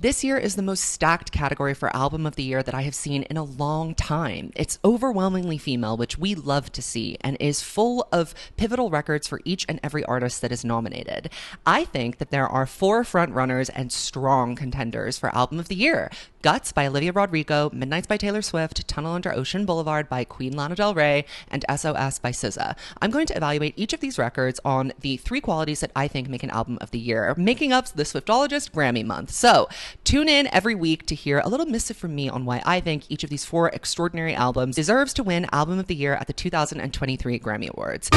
This year is the most stacked category for Album of the Year that I have seen in a long time. It's overwhelmingly female, which we love to see, and is full of pivotal records for each and every artist that is nominated. I think that there are 4 frontrunners and strong contenders for Album of the Year. Guts by Olivia Rodrigo, Midnights by Taylor Swift, Tunnel Under Ocean Boulevard by Queen Lana Del Rey, and SOS by SZA. I'm going to evaluate each of these records on the 3 qualities that I think make an Album of the Year, making up the Swiftologist Grammy Month. So tune in every week to hear a little missive from me on why I think each of these 4 extraordinary albums deserves to win Album of the Year at the 2023 Grammy Awards.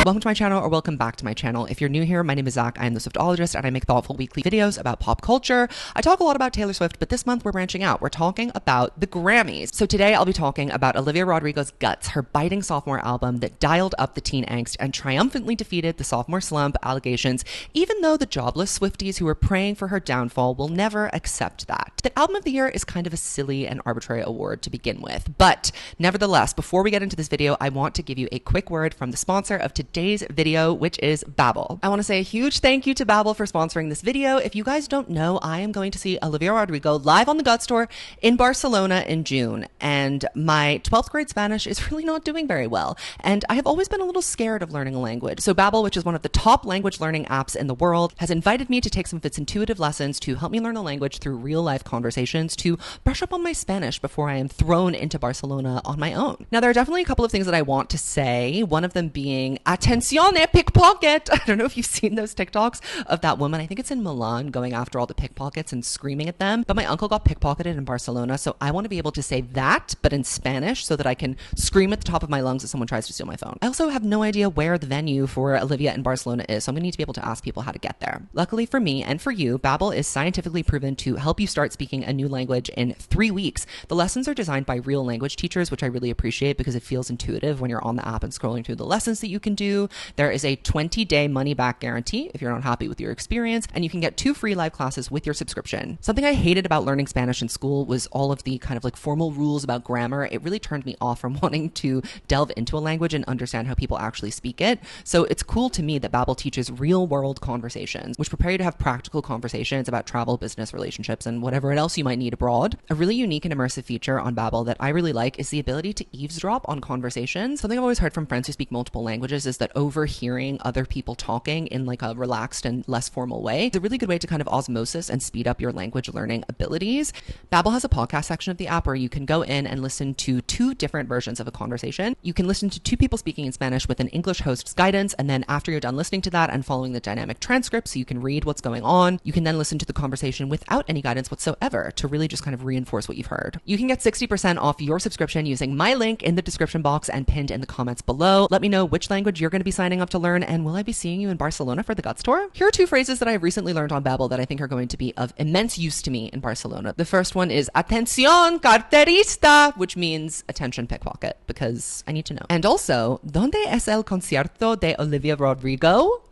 Welcome to my channel, or welcome back to my channel. If you're new here, my name is Zach. I am the Swiftologist, and I make thoughtful weekly videos about pop culture. I talk a lot about Taylor Swift, but this month we're branching out. We're talking about the Grammys. So today I'll be talking about Olivia Rodrigo's Guts, her biting sophomore album that dialed up the teen angst and triumphantly defeated the sophomore slump allegations, even though the jobless Swifties who were praying for her downfall will never accept that. The Album of the Year is kind of a silly and arbitrary award to begin with, but nevertheless, before we get into this video, I want to give you a quick word from the sponsor of today's video, which is Babbel. I want to say a huge thank you to Babbel for sponsoring this video. If you guys don't know, I am going to see Olivia Rodrigo live on the Guts Tour in Barcelona in June, and my 12th grade Spanish is really not doing very well, and I have always been a little scared of learning a language. So Babbel, which is one of the top language learning apps in the world, has invited me to take some of its intuitive lessons to help me learn a language through real-life conversations to brush up on my Spanish before I am thrown into Barcelona on my own. Now, there are definitely a couple of things that I want to say, one of them being, Atención, pickpocket! I don't know if you've seen those TikToks of that woman, I think it's in Milan, going after all the pickpockets and screaming at them. But my uncle got pickpocketed in Barcelona, so I want to be able to say that, but in Spanish, so that I can scream at the top of my lungs if someone tries to steal my phone. I also have no idea where the venue for Olivia in Barcelona is, so I'm going to need to be able to ask people how to get there. Luckily for me and for you, Babbel is scientifically proven to help you start speaking a new language in 3 weeks. The lessons are designed by real language teachers, which I really appreciate because it feels intuitive when you're on the app and scrolling through the lessons that you can do. There is a 20-day money-back guarantee if you're not happy with your experience, and you can get 2 free live classes with your subscription. Something I hated about learning Spanish in school was all of the kind of like formal rules about grammar. It really turned me off from wanting to delve into a language and understand how people actually speak it. So it's cool to me that Babbel teaches real-world conversations, which prepare you to have practical conversations about travel, business, relationships, and whatever else you might need abroad. A really unique and immersive feature on Babbel that I really like is the ability to eavesdrop on conversations. Something I've always heard from friends who speak multiple languages is that overhearing other people talking in like a relaxed and less formal way is a really good way to kind of osmosis and speed up your language learning abilities. Babbel has a podcast section of the app where you can go in and listen to 2 different versions of a conversation. You can listen to 2 people speaking in Spanish with an English host's guidance, and then after you're done listening to that and following the dynamic transcript so you can read what's going on, you can then listen to the conversation without any guidance whatsoever to really just kind of reinforce what you've heard. You can get 60% off your subscription using my link in the description box and pinned in the comments below. Let me know which language you're going to be signing up to learn, and will I be seeing you in Barcelona for the Guts Tour? Here are 2 phrases that I have recently learned on Babbel that I think are going to be of immense use to me in Barcelona. The first one is Atención carterista, which means attention pickpocket, because I need to know. And also, ¿Dónde es el concierto de Olivia Rodrigo?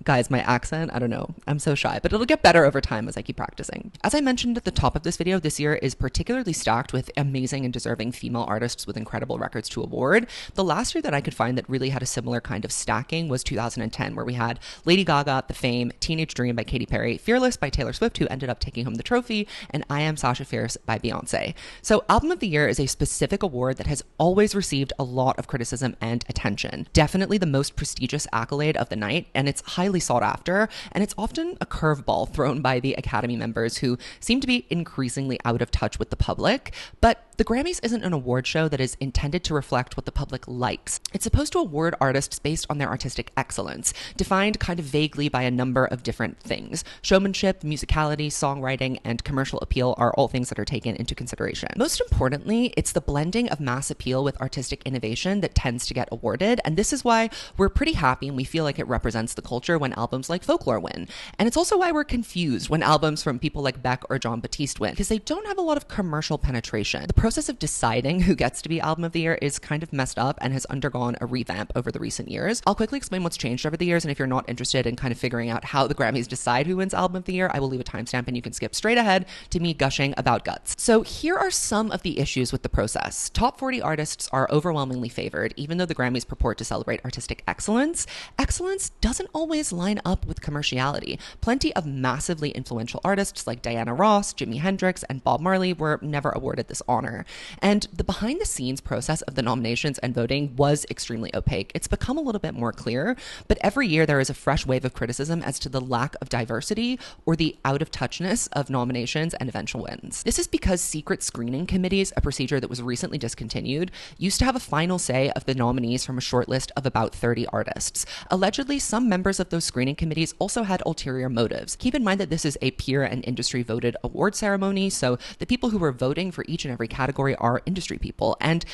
Guys, my accent, I don't know. I'm so shy, but it'll get better over time as I keep practicing. As I mentioned at the top of this video, this year is particularly stacked with amazing and deserving female artists with incredible records to award. The last year that I could find that really had a similar kind of stacking was 2010, where we had Lady Gaga, The Fame, Teenage Dream by Katy Perry, Fearless by Taylor Swift, who ended up taking home the trophy, and I Am Sasha Fierce by Beyonce. So Album of the Year is a specific award that has always received a lot of criticism and attention. Definitely the most prestigious accolade of the night, and it's highly sought after, and it's often a curveball thrown by the Academy members who seem to be increasingly out of touch with the public. But the Grammys isn't an award show that is intended to reflect what the public likes. It's supposed to award artists based on their artistic excellence, defined kind of vaguely by a number of different things. Showmanship, musicality, songwriting, and commercial appeal are all things that are taken into consideration. Most importantly, it's the blending of mass appeal with artistic innovation that tends to get awarded, and this is why we're pretty happy and we feel like it represents the culture when albums like Folklore win. And it's also why we're confused when albums from people like Beck or Jon Batiste win, because they don't have a lot of commercial penetration. The process of deciding who gets to be Album of the Year is kind of messed up and has undergone a revamp over the recent years. I'll quickly explain what's changed over the years, and if you're not interested in kind of figuring out how the Grammys decide who wins Album of the Year, I will leave a timestamp and you can skip straight ahead to me gushing about Guts. So here are some of the issues with the process. Top 40 artists are overwhelmingly favored, even though the Grammys purport to celebrate artistic excellence. Excellence doesn't always just line up with commerciality. Plenty of massively influential artists like Diana Ross, Jimi Hendrix, and Bob Marley were never awarded this honor. And the behind the scenes process of the nominations and voting was extremely opaque. It's become a little bit more clear, but every year there is a fresh wave of criticism as to the lack of diversity or the out of touchness of nominations and eventual wins. This is because secret screening committees, a procedure that was recently discontinued, used to have a final say of the nominees from a short list of about 30 artists. Allegedly, some members of those screening committees also had ulterior motives. Keep in mind that this is a peer and industry voted award ceremony, so the people who were voting for each and every category are industry people. And,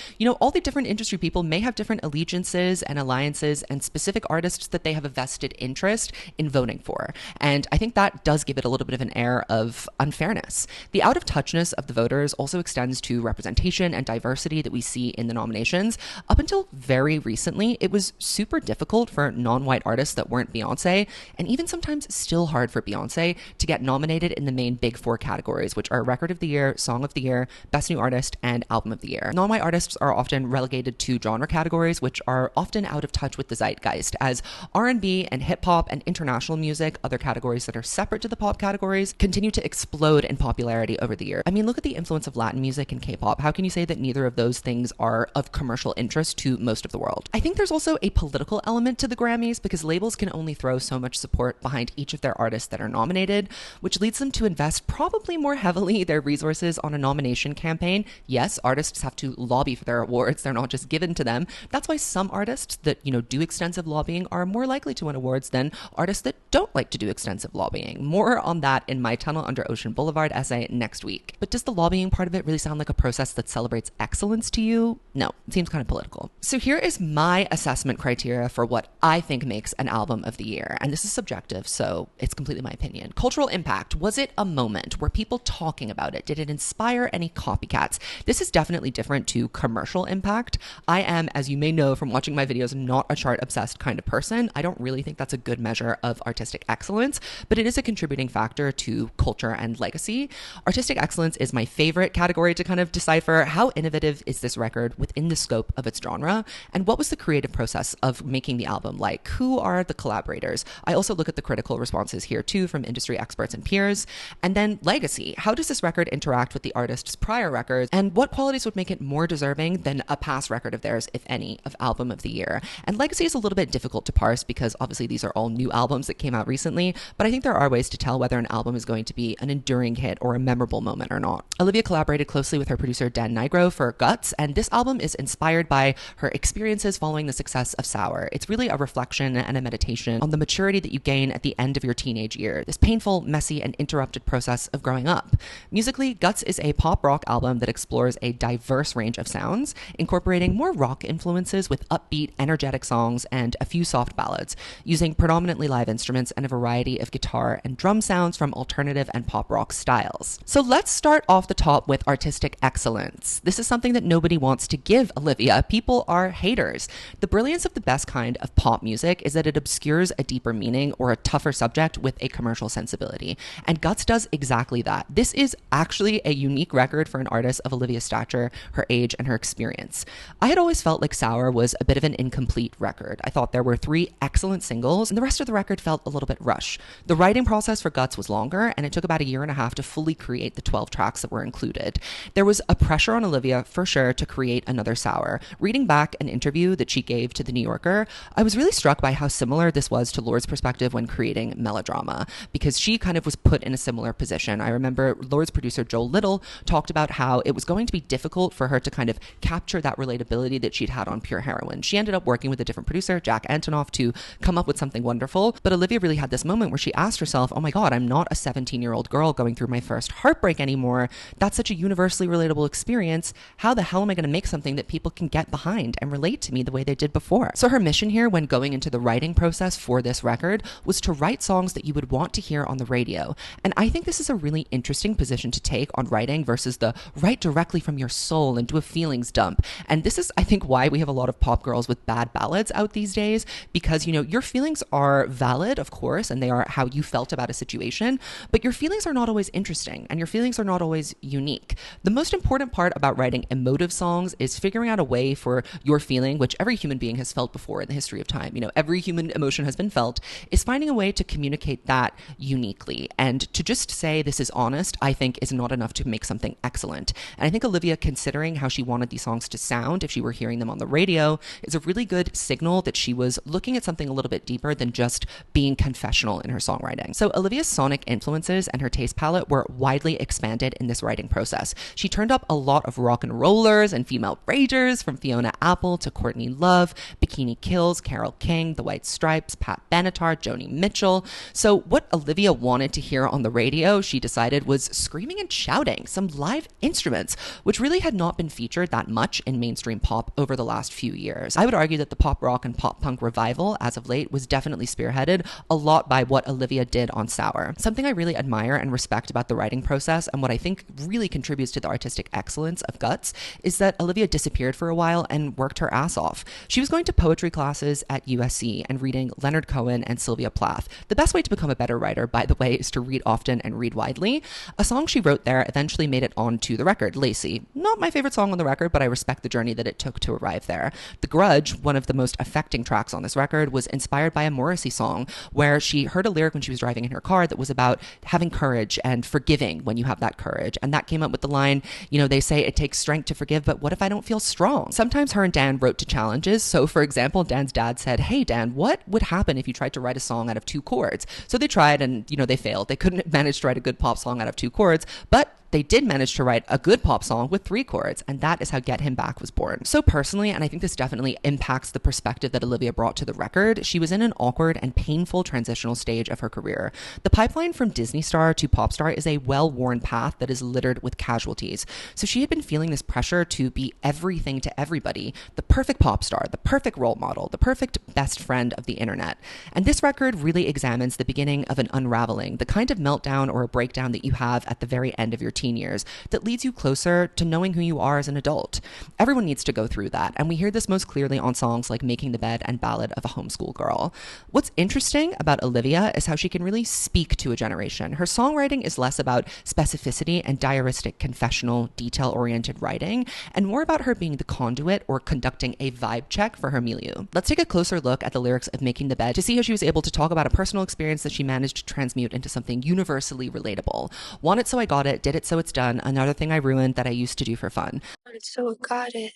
all the different industry people may have different allegiances and alliances and specific artists that they have a vested interest in voting for. And I think that does give it a little bit of an air of unfairness. The out of touchness of the voters also extends to representation and diversity that we see in the nominations. Up until very recently, it was super difficult for non-white artists that weren't Beyonce, and even sometimes still hard for Beyonce, to get nominated in the main big four categories, which are Record of the Year, Song of the Year, Best New Artist, and Album of the Year. Non-white artists are often relegated to genre categories, which are often out of touch with the zeitgeist, as R&B and hip-hop and international music, other categories that are separate to the pop categories, continue to explode in popularity over the year. I mean, look at the influence of Latin music and K-pop. How can you say that neither of those things are of commercial interest to most of the world? I think there's also a political element to the Grammys because labels can only throw so much support behind each of their artists that are nominated, which leads them to invest probably more heavily their resources on a nomination campaign. Yes, artists have to lobby for their awards. They're not just given to them. That's why some artists that, do extensive lobbying are more likely to win awards than artists that don't like to do extensive lobbying. More on that in my Tunnel Under Ocean Boulevard essay next week. But does the lobbying part of it really sound like a process that celebrates excellence to you? No, it seems kind of political. So here is my assessment criteria for what I think makes an album of the year. And this is subjective, so it's completely my opinion. Cultural impact. Was it a moment? Were people talking about it? Did it inspire any copycats? This is definitely different to commercial impact. I am, as you may know from watching my videos, not a chart obsessed kind of person. I don't really think that's a good measure of artistic excellence, but it is a contributing factor to culture and legacy. Artistic excellence is my favorite category to kind of decipher how innovative is this record within the scope of its genre, and what was the creative process of making the album like? Who are the collaborators? I also look at the critical responses here too from industry experts and peers. And then legacy. How does this record interact with the artist's prior records, and what qualities would make it more deserving than a past record of theirs, if any, of album of the year? And legacy is a little bit difficult to parse because obviously these are all new albums that came out recently, but I think there are ways to tell whether an album is going to be an enduring hit or a memorable moment or not. Olivia collaborated closely with her producer Dan Nigro for Guts, and this album is inspired by her experiences following the success of Sour. It's really a reflection and a meditation on the maturity that you gain at the end of your teenage year, this painful, messy, and interrupted process of growing up. Musically, Guts is a pop rock album that explores a diverse range of sounds, incorporating more rock influences with upbeat, energetic songs and a few soft ballads, using predominantly live instruments and a variety of guitar and drum sounds from alternative and pop rock styles. So let's start off the top with artistic excellence. This is something that nobody wants to give Olivia. People are haters. The brilliance of the best kind of pop music is that it obscures a deeper meaning or a tougher subject with a commercial sensibility. And Guts does exactly that. This is actually a unique record for an artist of Olivia's stature, her age, and her experience. I had always felt like Sour was a bit of an incomplete record. I thought there were 3 excellent singles, and the rest of the record felt a little bit rushed. The writing process for Guts was longer, and it took about a year and a half to fully create the 12 tracks that were included. There was a pressure on Olivia, for sure, to create another Sour. Reading back an interview that she gave to The New Yorker, I was really struck by how similar this was to Lord's perspective when creating Melodrama, because she kind of was put in a similar position. I remember Lord's producer Joel Little talked about how it was going to be difficult for her to kind of capture that relatability that she'd had on Pure Heroine. She ended up working with a different producer, Jack Antonoff, to come up with something wonderful, but Olivia really had this moment where she asked herself, oh my god, I'm not a 17-year-old girl going through my first heartbreak anymore. That's such a universally relatable experience. How the hell am I going to make something that people can get behind and relate to me the way they did before? So her mission here when going into the writing process for this record was to write songs that you would want to hear on the radio. And I think this is a really interesting position to take on writing versus the write directly from your soul and do a feelings dump. And this is, I think, why we have a lot of pop girls with bad ballads out these days, because, your feelings are valid, of course, and they are how you felt about a situation, but your feelings are not always interesting and your feelings are not always unique. The most important part about writing emotive songs is figuring out a way for your feeling, which every human being has felt before in the history of time. Every human emotion has been and felt, is finding a way to communicate that uniquely. And to just say this is honest, I think is not enough to make something excellent. And I think Olivia, considering how she wanted these songs to sound if she were hearing them on the radio, is a really good signal that she was looking at something a little bit deeper than just being confessional in her songwriting. So Olivia's sonic influences and her taste palette were widely expanded in this writing process. She turned up a lot of rock and rollers and female ragers, from Fiona Apple to Courtney Love, Bikini Kills, Carole King, The White Stripes, Pat Benatar, Joni Mitchell. So what Olivia wanted to hear on the radio, she decided, was screaming and shouting, some live instruments, which really had not been featured that much in mainstream pop over the last few years. I would argue that the pop rock and pop punk revival as of late was definitely spearheaded a lot by what Olivia did on Sour. Something I really admire and respect about the writing process, and what I think really contributes to the artistic excellence of Guts, is that Olivia disappeared for a while and worked her ass off. She was going to poetry classes at USC and reading Leonard Cohen and Sylvia Plath. The best way to become a better writer, by the way, is to read often and read widely. A song she wrote there eventually made it onto the record, Lacey. Not my favorite song on the record, but I respect the journey that it took to arrive there. The Grudge, one of the most affecting tracks on this record, was inspired by a Morrissey song where she heard a lyric when she was driving in her car that was about having courage and forgiving when you have that courage. And that came up with the line, they say it takes strength to forgive, but what if I don't feel strong? Sometimes her and Dan wrote to challenges. So for example, Dan's dad said, hey Dan, what would happen if you tried to write a song out of 2 chords? So they tried and, they failed. They couldn't manage to write a good pop song out of 2 chords, but they did manage to write a good pop song with 3 chords, and that is how Get Him Back was born. So personally, and I think this definitely impacts the perspective that Olivia brought to the record, she was in an awkward and painful transitional stage of her career. The pipeline from Disney star to pop star is a well-worn path that is littered with casualties. So she had been feeling this pressure to be everything to everybody, the perfect pop star, the perfect role model, the perfect best friend of the internet. And this record really examines the beginning of an unraveling, the kind of meltdown or a breakdown that you have at the very end of your teen years that leads you closer to knowing who you are as an adult. Everyone needs to go through that, and we hear this most clearly on songs like Making the Bed and Ballad of a Homeschool Girl. What's interesting about Olivia is how she can really speak to a generation. Her songwriting is less about specificity and diaristic, confessional, detail-oriented writing, and more about her being the conduit or conducting a vibe check for her milieu. Let's take a closer look at the lyrics of Making the Bed to see how she was able to talk about a personal experience that she managed to transmute into something universally relatable. Want it so I got it, did it so it's done, another thing I ruined that I used to do for fun. Want it so I got it,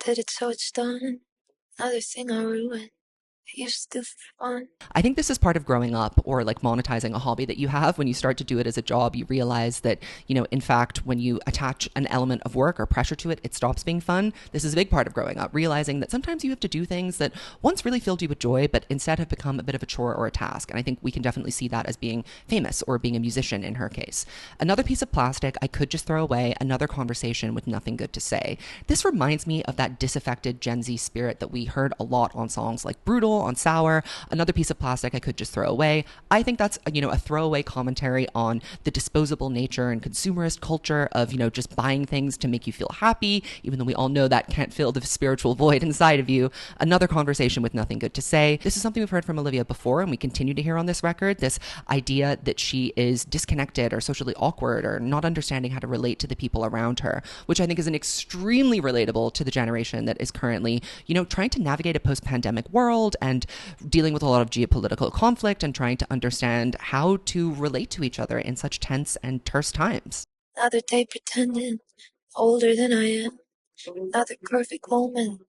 did it so it's done, another thing I ruined. Used to for fun. I think this is part of growing up, or like monetizing a hobby that you have. When you start to do it as a job, you realize that, in fact, when you attach an element of work or pressure to it, it stops being fun. This is a big part of growing up, realizing that sometimes you have to do things that once really filled you with joy, but instead have become a bit of a chore or a task. And I think we can definitely see that as being famous or being a musician in her case. Another piece of plastic I could just throw away, another conversation with nothing good to say. This reminds me of that disaffected Gen Z spirit that we heard a lot on songs like Brutal, on Sour. Another piece of plastic I could just throw away. I think that's a throwaway commentary on the disposable nature and consumerist culture of just buying things to make you feel happy, even though we all know that can't fill the spiritual void inside of you. Another conversation with nothing good to say. This is something we've heard from Olivia before, and we continue to hear on this record, this idea that she is disconnected or socially awkward or not understanding how to relate to the people around her, which I think is an extremely relatable to the generation that is currently trying to navigate a post-pandemic world and dealing with a lot of geopolitical conflict and trying to understand how to relate to each other in such tense and terse times. Another day pretending older than I am. Another perfect moment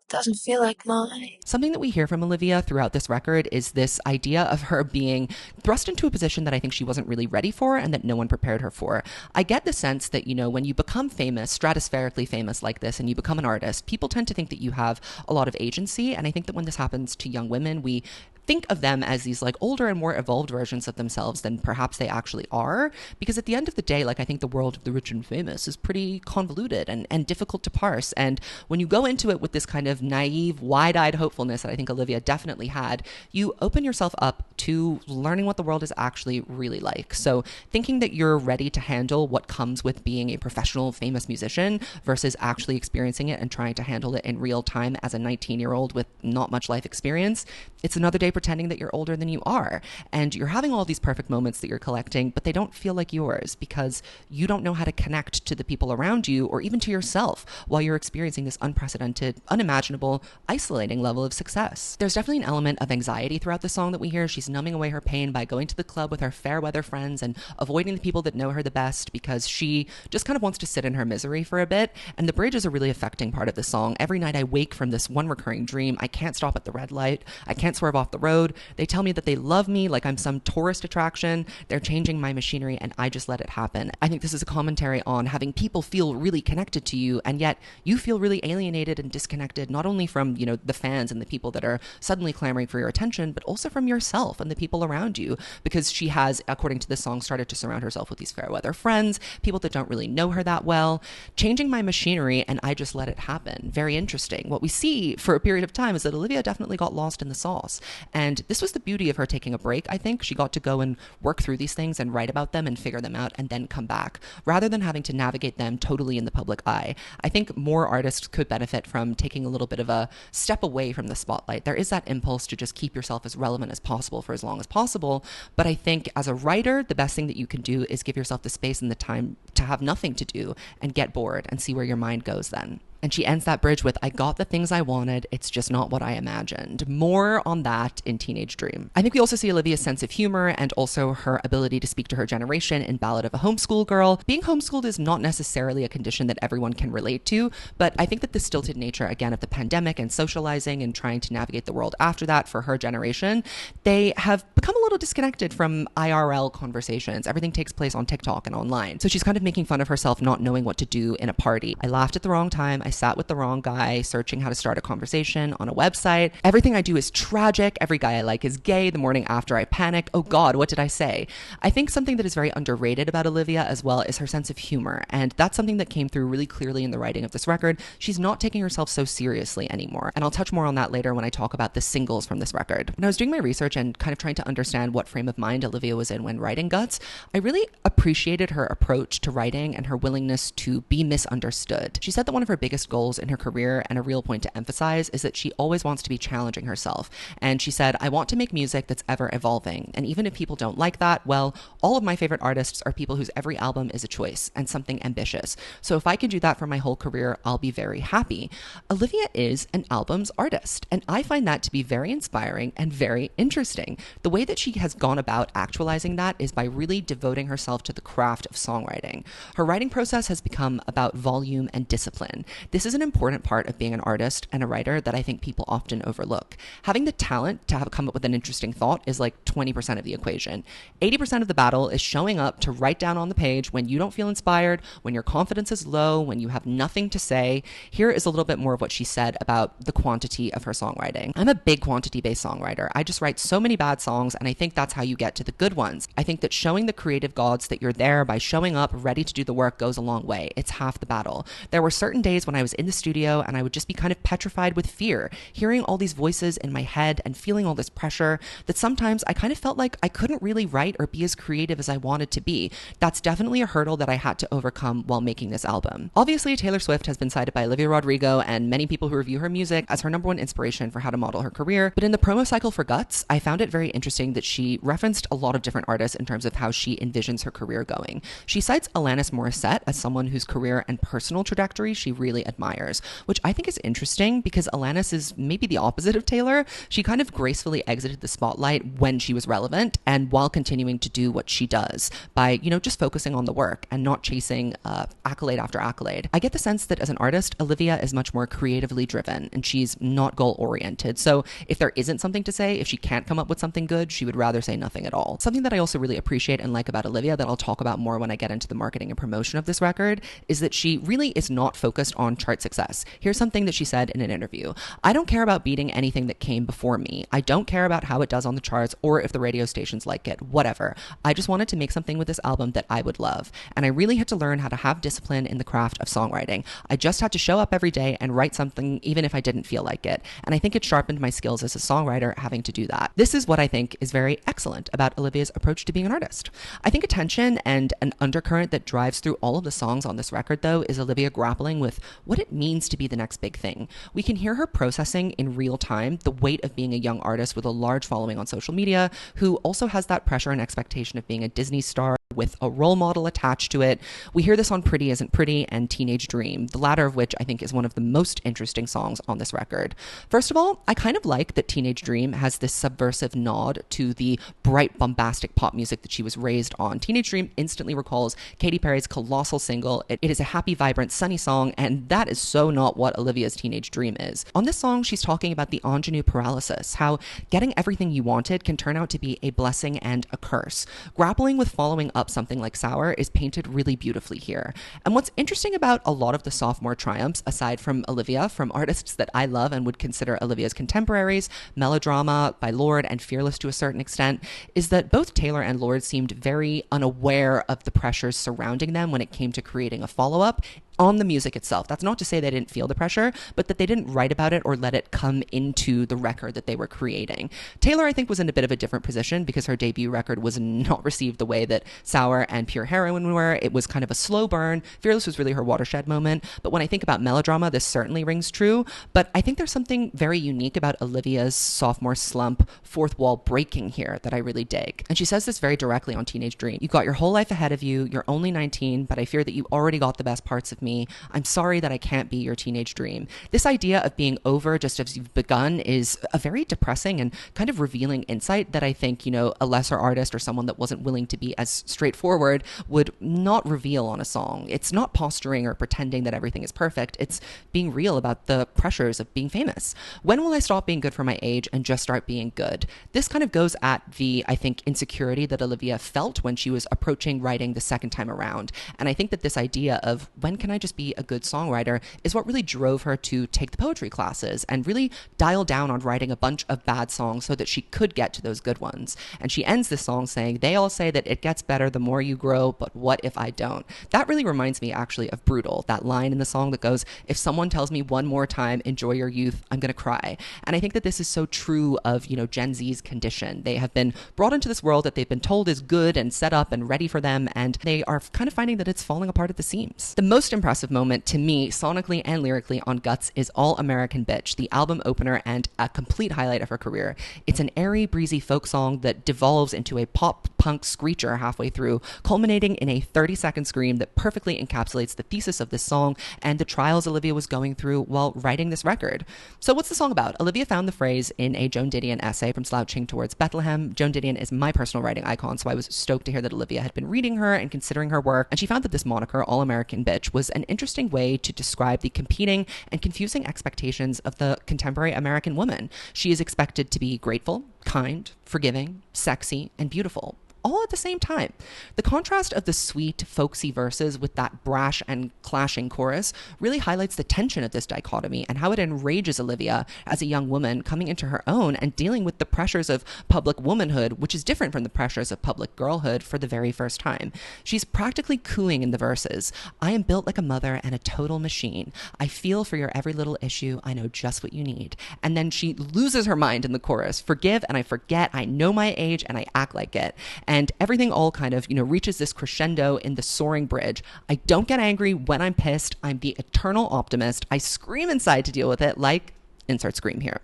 doesn't feel like mine. Something that we hear from Olivia throughout this record is this idea of her being thrust into a position that I think she wasn't really ready for and that no one prepared her for. I get the sense that, when you become famous, stratospherically famous like this, and you become an artist, people tend to think that you have a lot of agency. And I think that when this happens to young women, we think of them as these like older and more evolved versions of themselves than perhaps they actually are. Because at the end of the day, I think the world of the rich and famous is pretty convoluted and difficult to parse. And when you go into it with this kind of naive, wide-eyed hopefulness that I think Olivia definitely had, you open yourself up to learning what the world is actually really like. So thinking that you're ready to handle what comes with being a professional, famous musician versus actually experiencing it and trying to handle it in real time as a 19-year-old with not much life experience, it's another day pretending that you're older than you are. And you're having all these perfect moments that you're collecting, but they don't feel like yours because you don't know how to connect to the people around you or even to yourself while you're experiencing this unprecedented, unimaginable, isolating level of success. There's definitely an element of anxiety throughout the song that we hear. She's numbing away her pain by going to the club with her fair weather friends and avoiding the people that know her the best because she just kind of wants to sit in her misery for a bit. And the bridge is a really affecting part of the song. Every night I wake from this one recurring dream. I can't stop at the red light. I can't swerve off the road. They tell me that they love me like I'm some tourist attraction. They're changing my machinery and I just let it happen. I think this is a commentary on having people feel really connected to you and yet you feel really alienated and disconnected, not only from, the fans and the people that are suddenly clamoring for your attention, but also from yourself and the people around you, because she has, according to this song, started to surround herself with these fair weather friends, people that don't really know her that well, changing my machinery and I just let it happen. Very interesting. What we see for a period of time is that Olivia definitely got lost in the sauce. And this was the beauty of her taking a break, I think. She got to go and work through these things and write about them and figure them out and then come back, rather than having to navigate them totally in the public eye. I think more artists could benefit from taking a little bit of a step away from the spotlight. There is that impulse to just keep yourself as relevant as possible for as long as possible. But I think as a writer, the best thing that you can do is give yourself the space and the time to have nothing to do and get bored and see where your mind goes then. And she ends that bridge with, I got the things I wanted, it's just not what I imagined. More on that in Teenage Dream. I think we also see Olivia's sense of humor and also her ability to speak to her generation in Ballad of a Homeschool Girl. Being homeschooled is not necessarily a condition that everyone can relate to, but I think that the stilted nature, again, of the pandemic and socializing and trying to navigate the world after that for her generation, they have become a little disconnected from IRL conversations. Everything takes place on TikTok and online. So she's kind of making fun of herself not knowing what to do in a party. I laughed at the wrong time. I sat with the wrong guy, searching how to start a conversation on a website. Everything I do is tragic. Every guy I like is gay. The morning after I panicked. Oh God, what did I say? I think something that is very underrated about Olivia as well is her sense of humor. And that's something that came through really clearly in the writing of this record. She's not taking herself so seriously anymore. And I'll touch more on that later when I talk about the singles from this record. When I was doing my research and kind of trying to understand what frame of mind Olivia was in when writing Guts, I really appreciated her approach to writing and her willingness to be misunderstood. She said that one of her biggest goals in her career and a real point to emphasize is that she always wants to be challenging herself. And she said, I want to make music that's ever evolving. And even if people don't like that, well, all of my favorite artists are people whose every album is a choice and something ambitious. So if I can do that for my whole career, I'll be very happy. Olivia is an albums artist. And I find that to be very inspiring and very interesting. The way that she has gone about actualizing that is by really devoting herself to the craft of songwriting. Her writing process has become about volume and discipline. This is an important part of being an artist and a writer that I think people often overlook. Having the talent to have come up with an interesting thought is like 20% of the equation. 80% of the battle is showing up to write down on the page when you don't feel inspired, when your confidence is low, when you have nothing to say. Here is a little bit more of what she said about the quantity of her songwriting. I'm a big quantity-based songwriter. I just write so many bad songs, and I think that's how you get to the good ones. I think that showing the creative gods that you're there by showing up ready to do the work goes a long way. It's half the battle. There were certain days when I was in the studio and I would just be kind of petrified with fear, hearing all these voices in my head and feeling all this pressure that sometimes I kind of felt like I couldn't really write or be as creative as I wanted to be. That's definitely a hurdle that I had to overcome while making this album. Obviously, Taylor Swift has been cited by Olivia Rodrigo and many people who review her music as her number one inspiration for how to model her career. But in the promo cycle for Guts, I found it very interesting that she referenced a lot of different artists in terms of how she envisions her career going. She cites Alanis Morissette as someone whose career and personal trajectory she really admires, which I think is interesting because Alanis is maybe the opposite of Taylor. She kind of gracefully exited the spotlight when she was relevant and while continuing to do what she does by, just focusing on the work and not chasing accolade after accolade. I get the sense that as an artist, Olivia is much more creatively driven and she's not goal oriented. So if there isn't something to say, if she can't come up with something good, she would rather say nothing at all. Something that I also really appreciate and like about Olivia that I'll talk about more when I get into the marketing and promotion of this record is that she really is not focused on chart success. Here's something that she said in an interview. I don't care about beating anything that came before me. I don't care about how it does on the charts or if the radio stations like it, whatever. I just wanted to make something with this album that I would love. And I really had to learn how to have discipline in the craft of songwriting. I just had to show up every day and write something even if I didn't feel like it. And I think it sharpened my skills as a songwriter having to do that. This is what I think is very excellent about Olivia's approach to being an artist. I think a tension and an undercurrent that drives through all of the songs on this record, though, is Olivia grappling with what it means to be the next big thing. We can hear her processing in real time the weight of being a young artist with a large following on social media, who also has that pressure and expectation of being a Disney star with a role model attached to it. We hear this on Pretty Isn't Pretty and Teenage Dream, the latter of which I think is one of the most interesting songs on this record. First of all, I kind of like that Teenage Dream has this subversive nod to the bright, bombastic pop music that she was raised on. Teenage Dream instantly recalls Katy Perry's colossal single. It is a happy, vibrant, sunny song, and that is so not what Olivia's Teenage Dream is. On this song, she's talking about the ingenue paralysis, how getting everything you wanted can turn out to be a blessing and a curse. Grappling with following up something like Sour is painted really beautifully here. And what's interesting about a lot of the sophomore triumphs, aside from Olivia, from artists that I love and would consider Olivia's contemporaries, Melodrama by Lorde and Fearless to a certain extent, is that both Taylor and Lorde seemed very unaware of the pressures surrounding them when it came to creating a follow-up on the music itself. That's not to say they didn't feel the pressure, but that they didn't write about it or let it come into the record that they were creating. Taylor, I think, was in a bit of a different position because her debut record was not received the way that Sour and Pure Heroin were. It was kind of a slow burn. Fearless was really her watershed moment. But when I think about Melodrama, this certainly rings true. But I think there's something very unique about Olivia's sophomore slump, fourth wall breaking here that I really dig. And she says this very directly on Teenage Dream. You got your whole life ahead of you. You're only 19, but I fear that you already got the best parts of me. I'm sorry that I can't be your teenage dream. This idea of being over just as you've begun is a very depressing and kind of revealing insight that I think, a lesser artist or someone that wasn't willing to be as straightforward would not reveal on a song. It's not posturing or pretending that everything is perfect. It's being real about the pressures of being famous. When will I stop being good for my age and just start being good? This kind of goes at the, I think, insecurity that Olivia felt when she was approaching writing the second time around. And I think that this idea of when can I just be a good songwriter is what really drove her to take the poetry classes and really dial down on writing a bunch of bad songs so that she could get to those good ones. And she ends this song saying, "They all say that it gets better the more you grow, but what if I don't?" That really reminds me actually of Brutal, that line in the song that goes, "If someone tells me one more time, enjoy your youth, I'm gonna cry." And I think that this is so true of, Gen Z's condition. They have been brought into this world that they've been told is good and set up and ready for them, and they are kind of finding that it's falling apart at the seams. The most impressive moment to me, sonically and lyrically, on Guts is All American Bitch, the album opener and a complete highlight of her career. It's an airy, breezy folk song that devolves into a pop punk screecher halfway through, culminating in a 30-second scream that perfectly encapsulates the thesis of this song and the trials Olivia was going through while writing this record. So what's the song about? Olivia found the phrase in a Joan Didion essay, From Slouching Towards Bethlehem. Joan Didion is my personal writing icon, so I was stoked to hear that Olivia had been reading her and considering her work, and she found that this moniker, All American Bitch, was an interesting way to describe the competing and confusing expectations of the contemporary American woman. She is expected to be grateful, kind, forgiving, sexy, and beautiful, all at the same time. The contrast of the sweet, folksy verses with that brash and clashing chorus really highlights the tension of this dichotomy and how it enrages Olivia as a young woman coming into her own and dealing with the pressures of public womanhood, which is different from the pressures of public girlhood, for the very first time. She's practically cooing in the verses. "I am built like a mother and a total machine. I feel for your every little issue. I know just what you need." And then she loses her mind in the chorus. "Forgive and I forget. I know my age and I act like it." And everything all kind of, reaches this crescendo in the soaring bridge. "I don't get angry when I'm pissed. I'm the eternal optimist. I scream inside to deal with it," like, insert scream here.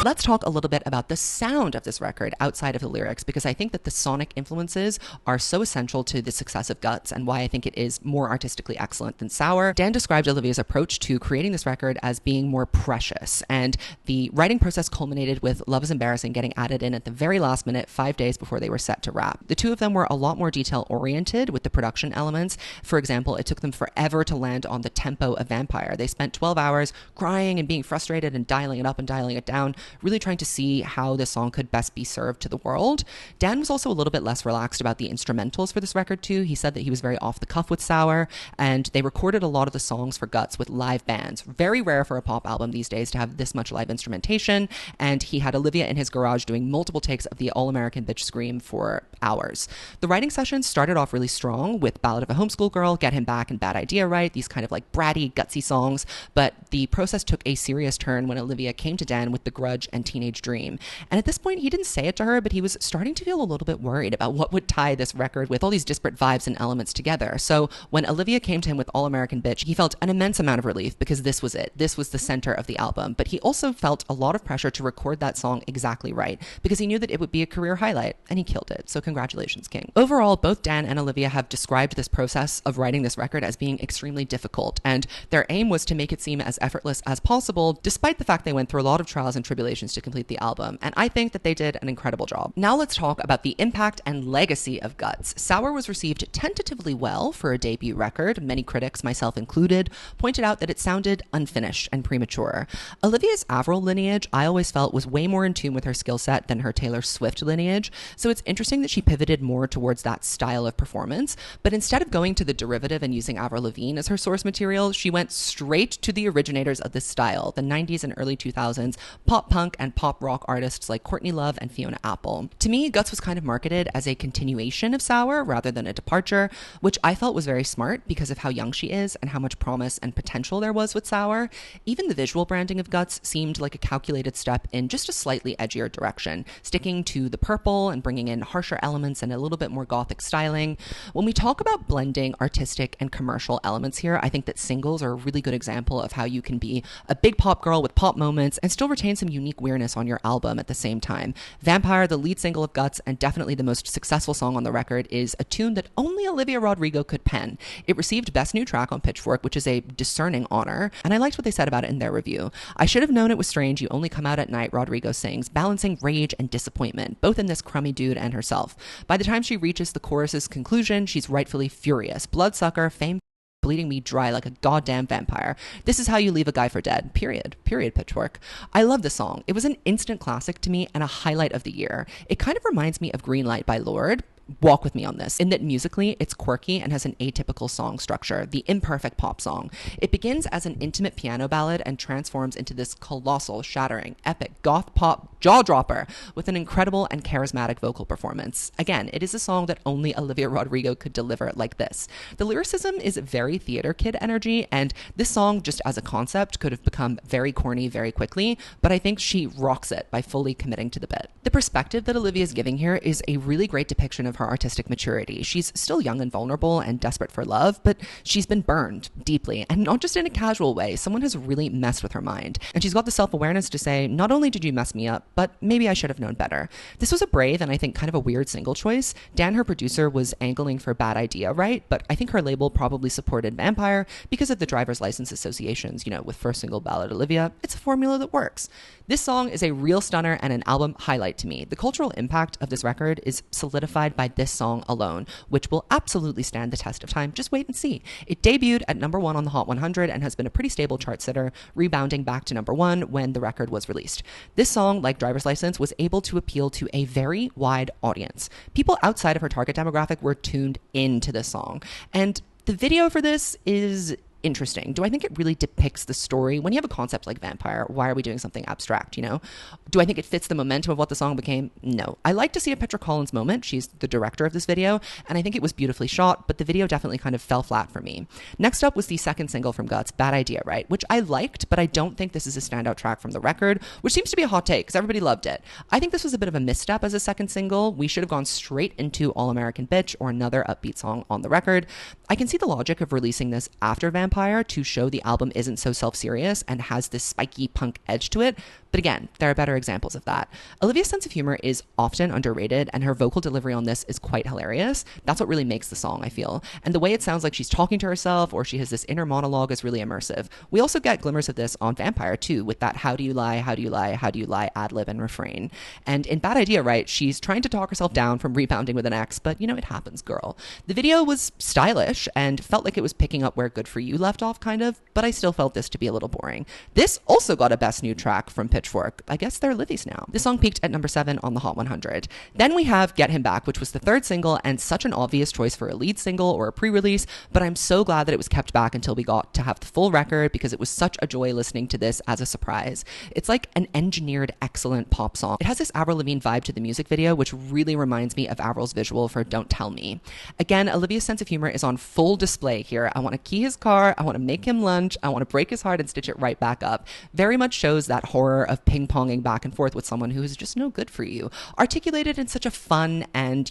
Let's talk a little bit about the sound of this record outside of the lyrics, because I think that the sonic influences are so essential to the success of Guts and why I think it is more artistically excellent than Sour. Dan described Olivia's approach to creating this record as being more precious, and the writing process culminated with Love Is Embarrassing getting added in at the very last minute, 5 days before they were set to wrap. The two of them were a lot more detail-oriented with the production elements. For example, it took them forever to land on the tempo of Vampire. They spent 12 hours crying and being frustrated and dialing it up and dialing it down, really trying to see how this song could best be served to the world. Dan was also a little bit less relaxed about the instrumentals for this record too. He said that he was very off the cuff with Sour, and they recorded a lot of the songs for Guts with live bands. Very rare for a pop album these days to have this much live instrumentation, and he had Olivia in his garage doing multiple takes of the All American Bitch scream for hours. The writing sessions started off really strong with Ballad of a Homeschool Girl, Get Him Back, and Bad Idea Right, these kind of like bratty, gutsy songs, but the process took a serious turn when Olivia came to Dan with The Grudge college and teenage dream. And at this point, he didn't say it to her, but he was starting to feel a little bit worried about what would tie this record with all these disparate vibes and elements together. So when Olivia came to him with All American Bitch, he felt an immense amount of relief because this was it. This was the center of the album. But he also felt a lot of pressure to record that song exactly right because he knew that it would be a career highlight, and he killed it. So congratulations, King. Overall, both Dan and Olivia have described this process of writing this record as being extremely difficult, and their aim was to make it seem as effortless as possible, despite the fact they went through a lot of trials and tribulations to complete the album, and I think that they did an incredible job. Now let's talk about the impact and legacy of Guts. Sour was received tentatively well for a debut record. Many critics, myself included, pointed out that it sounded unfinished and premature. Olivia's Avril lineage, I always felt, was way more in tune with her skill set than her Taylor Swift lineage, so it's interesting that she pivoted more towards that style of performance, but instead of going to the derivative and using Avril Lavigne as her source material, she went straight to the originators of this style, the 90s and early 2000s pop punk and pop rock artists like Courtney and Fiona Apple. To me, Guts was kind of marketed as a continuation of Sour rather than a departure, which I felt was very smart because of how young she is and how much promise and potential there was with Sour. Even the visual branding of Guts seemed like a calculated step in just a slightly edgier direction, sticking to the purple and bringing in harsher elements and a little bit more gothic styling. When we talk about blending artistic and commercial elements here, I think that singles are a really good example of how you can be a big pop girl with pop moments and still retain some unique weirdness on your album at the same time. Vampire, the lead single of Guts and definitely the most successful song on the record, is a tune that only Olivia Rodrigo could pen. It received Best New Track on Pitchfork, which is a discerning honor, and I liked what they said about it in their review. I should have known it was strange, you only come out at night, Rodrigo sings, balancing rage and disappointment, both in this crummy dude and herself. By the time she reaches the chorus's conclusion, she's rightfully furious. Bloodsucker, fame bleeding me dry like a goddamn vampire. This is how you leave a guy for dead. Period. Pitchfork. I love the song. It was an instant classic to me and a highlight of the year. It kind of reminds me of Green Light by Lorde. Walk with me on this, in that musically it's quirky and has an atypical song structure, the imperfect pop song. It begins as an intimate piano ballad and transforms into this colossal, shattering, epic, goth pop jaw-dropper with an incredible and charismatic vocal performance. Again, it is a song that only Olivia Rodrigo could deliver like this. The lyricism is very theater kid energy, and this song, just as a concept, could have become very corny very quickly, but I think she rocks it by fully committing to the bit. The perspective that Olivia is giving here is a really great depiction of her artistic maturity. She's still young and vulnerable and desperate for love, but she's been burned deeply, and not just in a casual way. Someone has really messed with her mind, and she's got the self-awareness to say, not only did you mess me up, but maybe I should have known better. This was a brave and I think kind of a weird single choice. Dan, her producer, was angling for Bad Idea, right? But I think her label probably supported Vampire because of the driver's license associations, with first single ballad Olivia. It's a formula that works. This song is a real stunner and an album highlight to me. The cultural impact of this record is solidified by this song alone, which will absolutely stand the test of time. Just wait and see. It debuted at number 1 on the Hot 100 and has been a pretty stable chart sitter, rebounding back to number 1 when the record was released. This song, like Driver's License, was able to appeal to a very wide audience. People outside of her target demographic were tuned into this song. And the video for this is interesting. Do I think it really depicts the story? When you have a concept like Vampire, why are we doing something abstract, Do I think it fits the momentum of what the song became? No. I like to see a Petra Collins moment. She's the director of this video, and I think it was beautifully shot, but the video definitely kind of fell flat for me. Next up was the second single from Guts, Bad Idea, right? Which I liked, but I don't think this is a standout track from the record, which seems to be a hot take because everybody loved it. I think this was a bit of a misstep as a second single. We should have gone straight into All American Bitch or another upbeat song on the record. I can see the logic of releasing this after Vampire to show the album isn't so self-serious and has this spiky punk edge to it, but again, there are better examples of that. Olivia's sense of humor is often underrated, and her vocal delivery on this is quite hilarious. That's what really makes the song, I feel. And the way it sounds like she's talking to herself or she has this inner monologue is really immersive. We also get glimmers of this on Vampire too, with that how do you lie, how do you lie, how do you lie ad-lib and refrain. And in Bad Idea, right, she's trying to talk herself down from rebounding with an ex, but it happens, girl. The video was stylish and felt like it was picking up where Good For You left off, kind of, but I still felt this to be a little boring. This also got a Best New Track from Pitchfork. I guess they're Livy's now. This song peaked at number 7 on the Hot 100. Then we have Get Him Back, which was the third single and such an obvious choice for a lead single or a pre-release, but I'm so glad that it was kept back until we got to have the full record because it was such a joy listening to this as a surprise. It's like an engineered, excellent pop song. It has this Avril Lavigne vibe to the music video, which really reminds me of Avril's visual for Don't Tell Me. Again, Olivia's sense of humor is on full display here. I want to key his car car. I want to make him lunch. I want to break his heart and stitch it right back up. Very much shows that horror of ping-ponging back and forth with someone who is just no good for you, articulated in such a fun and,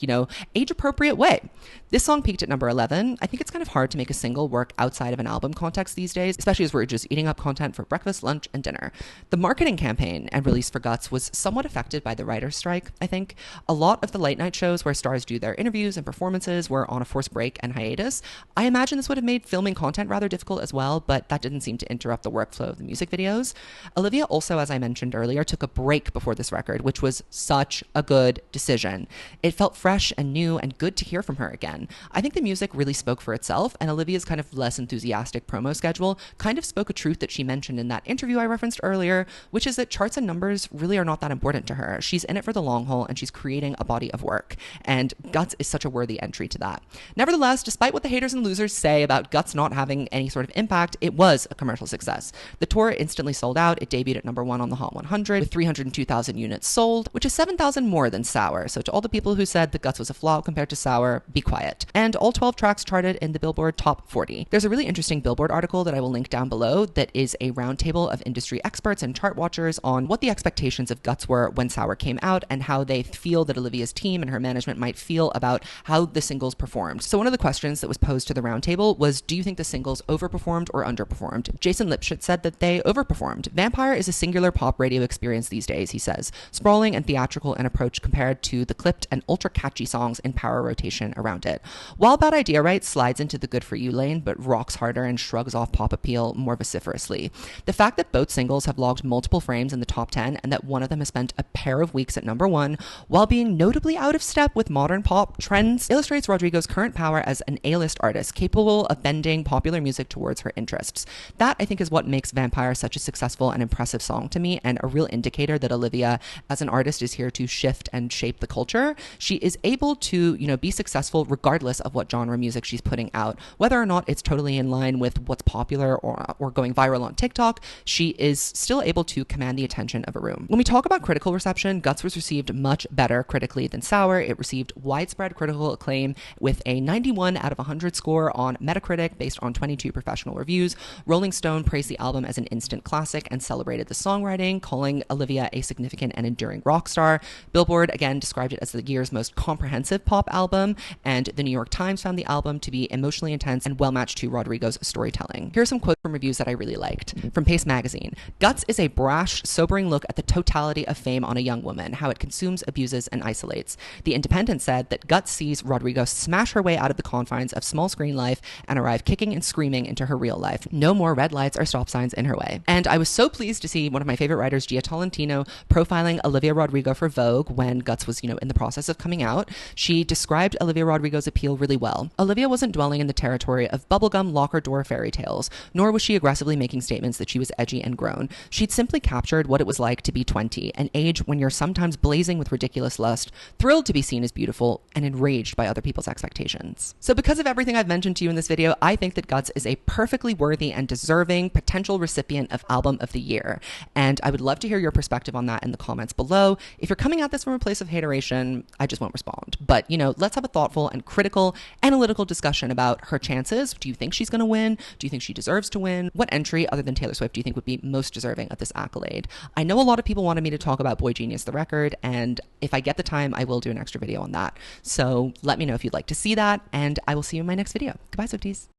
age-appropriate way. This song peaked at number 11. I think it's kind of hard to make a single work outside of an album context these days, especially as we're just eating up content for breakfast, lunch, and dinner. The marketing campaign and release for Guts was somewhat affected by the writer's strike, I think. A lot of the late night shows where stars do their interviews and performances were on a forced break and hiatus. I imagine this would have made filming content rather difficult as well, but that didn't seem to interrupt the workflow of the music videos. Olivia also, as I mentioned earlier, took a break before this record, which was such a good decision. It felt fresh and new and good to hear from her again. I think the music really spoke for itself, and Olivia's kind of less enthusiastic promo schedule kind of spoke a truth that she mentioned in that interview I referenced earlier, which is that charts and numbers really are not that important to her. She's in it for the long haul, and she's creating a body of work, and Guts is such a worthy entry to that. Nevertheless, despite what the haters and losers say about Guts not having any sort of impact, it was a commercial success. The tour instantly sold out. It debuted at number 1 on the Hot 100 with 302,000 units sold, which is 7,000 more than Sour. So to all the people who said that Guts was a flop compared to Sour, be quiet. And all 12 tracks charted in the Billboard Top 40. There's a really interesting Billboard article that I will link down below that is a roundtable of industry experts and chart watchers on what the expectations of Guts were when Sour came out and how they feel that Olivia's team and her management might feel about how the singles performed. So one of the questions that was posed to the roundtable was, do you think the singles overperformed or underperformed? Jason Lipschitz said that they overperformed. Vampire is a singular pop radio experience these days, he says, sprawling and theatrical in approach compared to the clipped and ultra catchy songs in power rotation around it. While Bad Idea Right slides into the good for you lane, but rocks harder and shrugs off pop appeal more vociferously. The fact that both singles have logged multiple frames in the top 10 and that one of them has spent a pair of weeks at number 1 while being notably out of step with modern pop trends illustrates Rodrigo's current power as an A-list artist capable of bending popular music towards her interests. That, I think, is what makes Vampire such a successful and impressive song to me, and a real indicator that Olivia as an artist is here to shift and shape the culture. She is able to, be successful regardless of what genre music she's putting out. Whether or not it's totally in line with what's popular or going viral on TikTok, she is still able to command the attention of a room. When we talk about critical reception, Guts was received much better critically than Sour. It received widespread critical acclaim with a 91 out of 100 score on Metacritic based on 22 professional reviews. Rolling Stone praised the album as an instant classic and celebrated the songwriting, calling Olivia a significant and enduring rock star. Billboard again described it as the year's most comprehensive pop album, and the New York Times found the album to be emotionally intense and well matched to Rodrigo's storytelling. Here are some quotes from reviews that I really liked. From Pace Magazine: Guts is a brash, sobering look at the totality of fame on a young woman, how it consumes, abuses, and isolates. The Independent said that Guts sees Rodrigo smash her way out of the confines of small screen life and arrive kicking and screaming into her real life. No more red lights or stop signs in her way. And I was so pleased to see one of my favorite writers, Gia Tolentino, profiling Olivia Rodrigo for Vogue when Guts was, in the process of coming out. She described Olivia Rodrigo's appeal really well. Olivia wasn't dwelling in the territory of bubblegum locker door fairy tales, nor was she aggressively making statements that she was edgy and grown. She'd simply captured what it was like to be 20, an age when you're sometimes blazing with ridiculous lust, thrilled to be seen as beautiful, and enraged by other people's expectations. So because of everything I've mentioned to you in this video, I think that Guts is a perfectly worthy and deserving potential recipient of Album of the Year. And I would love to hear your perspective on that in the comments below. If you're coming at this from a place of hateration, I just won't respond. But, let's have a thoughtful and critical, analytical discussion about her chances. Do you think she's going to win? Do you think she deserves to win? What entry, other than Taylor Swift, do you think would be most deserving of this accolade? I know a lot of people wanted me to talk about Boy Genius, the record, and if I get the time, I will do an extra video on that. So let me know if you'd like to see that, and I will see you in my next video. Goodbye, Swifties.